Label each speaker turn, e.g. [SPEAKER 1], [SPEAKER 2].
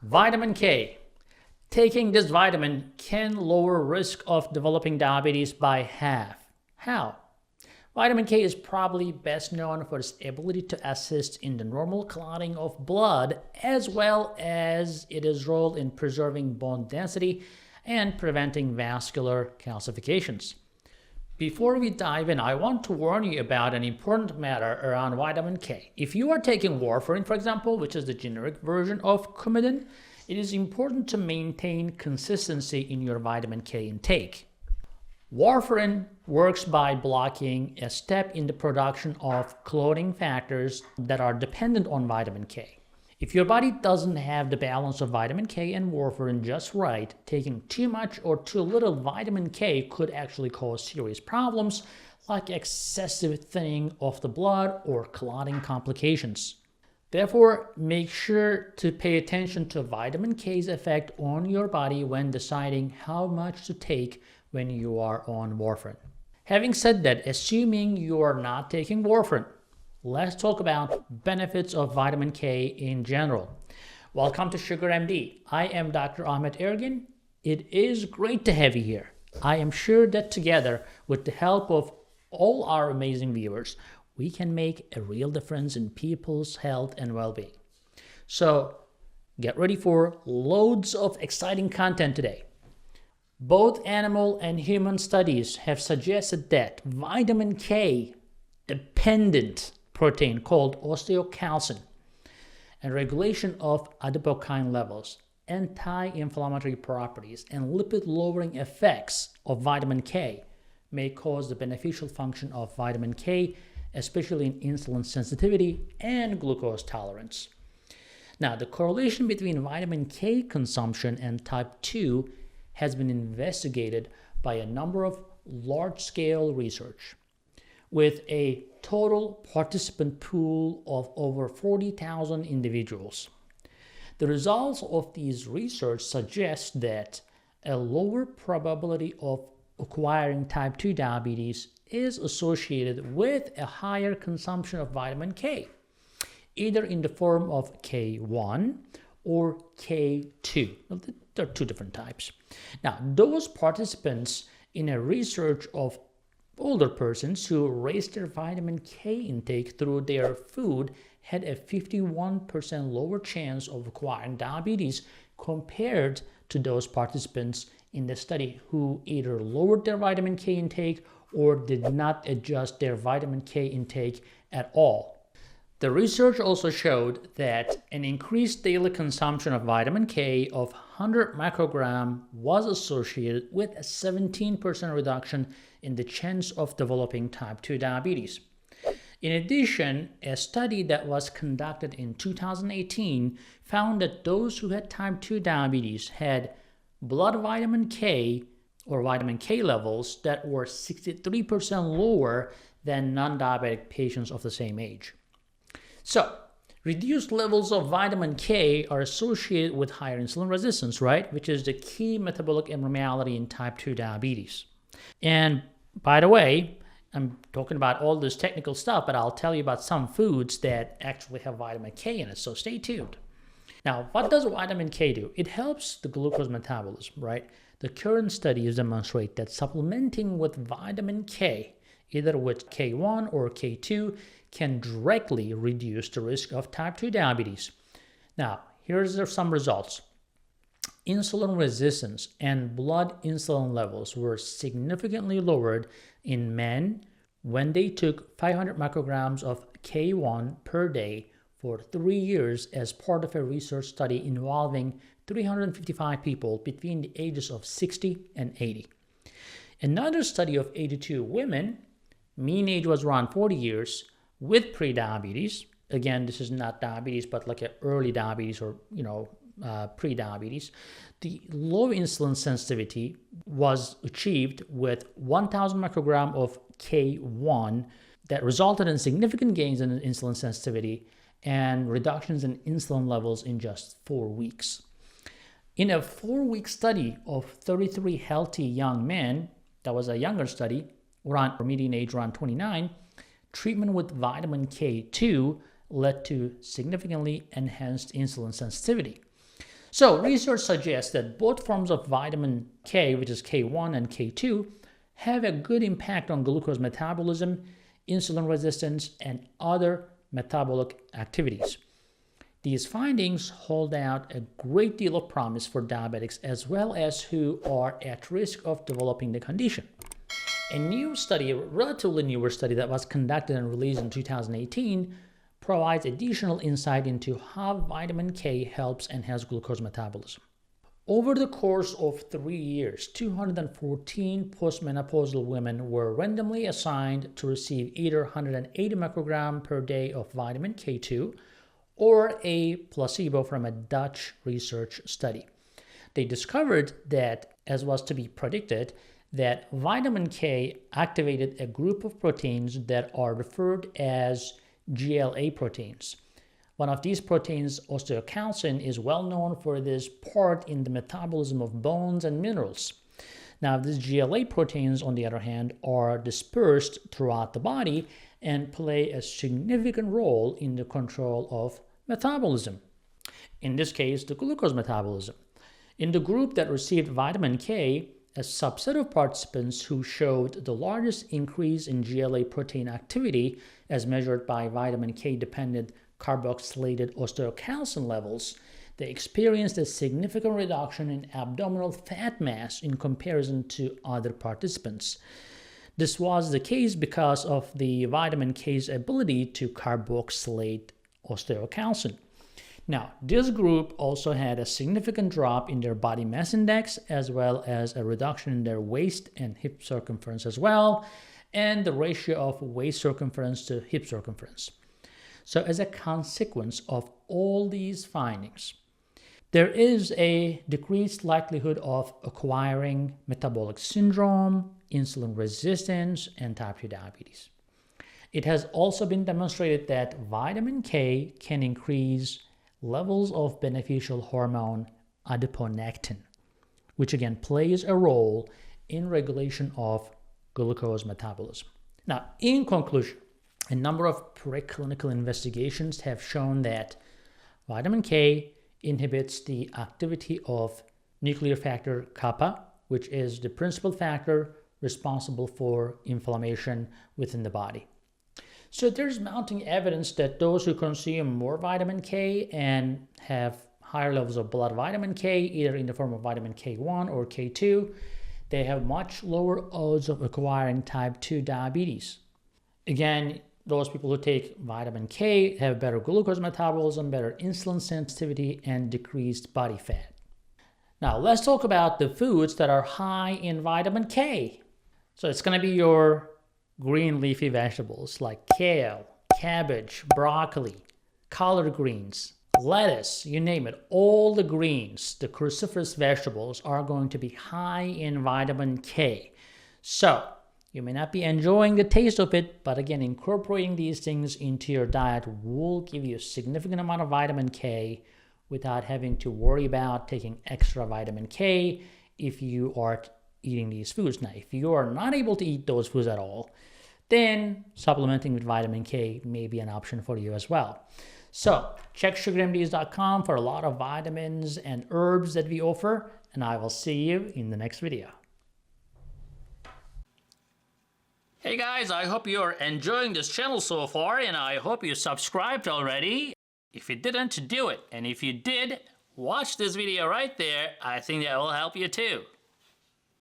[SPEAKER 1] Vitamin K. Taking this vitamin can lower risk of developing diabetes by half. How? Vitamin K is probably best known for its ability to assist in the normal clotting of blood, as well as its role in preserving bone density and preventing vascular calcifications. Before we dive in, I want to warn you about an important matter around vitamin K. If you are taking warfarin, for example, which is the generic version of Coumadin, it is important to maintain consistency in your vitamin K intake. Warfarin works by blocking a step in the production of clotting factors that are dependent on vitamin K. If your body doesn't have the balance of vitamin K and warfarin just right, taking too much or too little vitamin K could actually cause serious problems like excessive thinning of the blood or clotting complications. Therefore, make sure to pay attention to vitamin K's effect on your body when deciding how much to take when you are on warfarin. Having said that, assuming you are not taking warfarin, let's talk about benefits of vitamin K in general. Welcome to Sugar MD. I am Dr. Ahmet Ergin. It is great to have you here. I am sure that together, with the help of all our amazing viewers, we can make a real difference in people's health and well-being. So, get ready for loads of exciting content today. Both animal and human studies have suggested that vitamin K dependent protein called osteocalcin and regulation of adipokine levels, anti-inflammatory properties, and lipid-lowering effects of vitamin K may cause the beneficial function of vitamin K, especially in insulin sensitivity and glucose tolerance. Now, the correlation between vitamin K consumption and type 2 has been investigated by a number of large-scale research, with a total participant pool of over 40,000 individuals. The results of these research suggest that a lower probability of acquiring type 2 diabetes is associated with a higher consumption of vitamin K, either in the form of K1 or K2. There are two different types. Now, those participants in a research of older persons who raised their vitamin K intake through their food had a 51% lower chance of acquiring diabetes compared to those participants in the study who either lowered their vitamin K intake or did not adjust their vitamin K intake at all. The research also showed that an increased daily consumption of vitamin K of 100 microgram was associated with a 17% reduction in the chance of developing type 2 diabetes. In addition, a study that was conducted in 2018 found that those who had type 2 diabetes had blood vitamin K or vitamin K levels that were 63% lower than non-diabetic patients of the same age. So, reduced levels of vitamin K are associated with higher insulin resistance, right? Which is the key metabolic abnormality in type 2 diabetes. And by the way, I'm talking about all this technical stuff, but I'll tell you about some foods that actually have vitamin K in it, so stay tuned. Now, what does vitamin K do? It helps the glucose metabolism, right? The current studies demonstrate that supplementing with vitamin K, either with K1 or K2, can directly reduce the risk of type 2 diabetes. Now, here's some results. Insulin resistance and blood insulin levels were significantly lowered in men when they took 500 micrograms of K1 per day for 3 years as part of a research study involving 355 people between the ages of 60 and 80. Another study of 82 women, mean age was around 40 years, with pre-diabetes. Again, this is not diabetes, but like early diabetes or, pre-diabetes. The low insulin sensitivity was achieved with 1,000 microgram of K1 that resulted in significant gains in insulin sensitivity and reductions in insulin levels in just 4 weeks. In a 4-week study of 33 healthy young men, that was a younger study, around median age around 29, treatment with vitamin K2 led to significantly enhanced insulin sensitivity. So research suggests that both forms of vitamin K, which is K1 and K2, have a good impact on glucose metabolism, insulin resistance, and other metabolic activities. These findings hold out a great deal of promise for diabetics as well as who are at risk of developing the condition. A new study, a relatively newer study that was conducted and released in 2018, provides additional insight into how vitamin K helps enhance glucose metabolism. Over the course of 3 years, 214 postmenopausal women were randomly assigned to receive either 180 microgram per day of vitamin K2 or a placebo from a Dutch research study. They discovered that, as was to be predicted, that vitamin K activated a group of proteins that are referred as GLA proteins. One of these proteins, osteocalcin, is well known for this part in the metabolism of bones and minerals. Now, these GLA proteins, on the other hand, are dispersed throughout the body and play a significant role in the control of metabolism. In this case, the glucose metabolism. In the group that received vitamin K, a subset of participants who showed the largest increase in GLA protein activity as measured by vitamin K-dependent carboxylated osteocalcin levels, they experienced a significant reduction in abdominal fat mass in comparison to other participants. This was the case because of the vitamin K's ability to carboxylate osteocalcin. Now, this group also had a significant drop in their body mass index, as well as a reduction in their waist and hip circumference as well, and the ratio of waist circumference to hip circumference. So as a consequence of all these findings, there is a decreased likelihood of acquiring metabolic syndrome, insulin resistance, and type 2 diabetes. It has also been demonstrated that vitamin K can increase levels of beneficial hormone adiponectin, which again plays a role in regulation of glucose metabolism. Now, in conclusion, a number of preclinical investigations have shown that vitamin K inhibits the activity of nuclear factor kappa, which is the principal factor responsible for inflammation within the body. So there's mounting evidence that those who consume more vitamin K and have higher levels of blood vitamin K, either in the form of vitamin K1 or K2, they have much lower odds of acquiring type 2 diabetes. Again, those people who take vitamin K have better glucose metabolism, better insulin sensitivity, and decreased body fat. Now, let's talk about the foods that are high in vitamin K. So it's going to be your green leafy vegetables like kale, cabbage, broccoli, collard greens, lettuce, you name it. All the greens, the cruciferous vegetables, are going to be high in vitamin K. So you may not be enjoying the taste of it, but again, incorporating these things into your diet will give you a significant amount of vitamin K without having to worry about taking extra vitamin K if you are eating these foods. Now, if you are not able to eat those foods at all, then supplementing with vitamin K may be an option for you as well. So check sugarmds.com for a lot of vitamins and herbs that we offer, and I will see you in the next video. Hey guys, I hope you're enjoying this channel so far, and I hope you subscribed already. If you didn't, do it. And if you did, watch this video right there. I think that will help you too.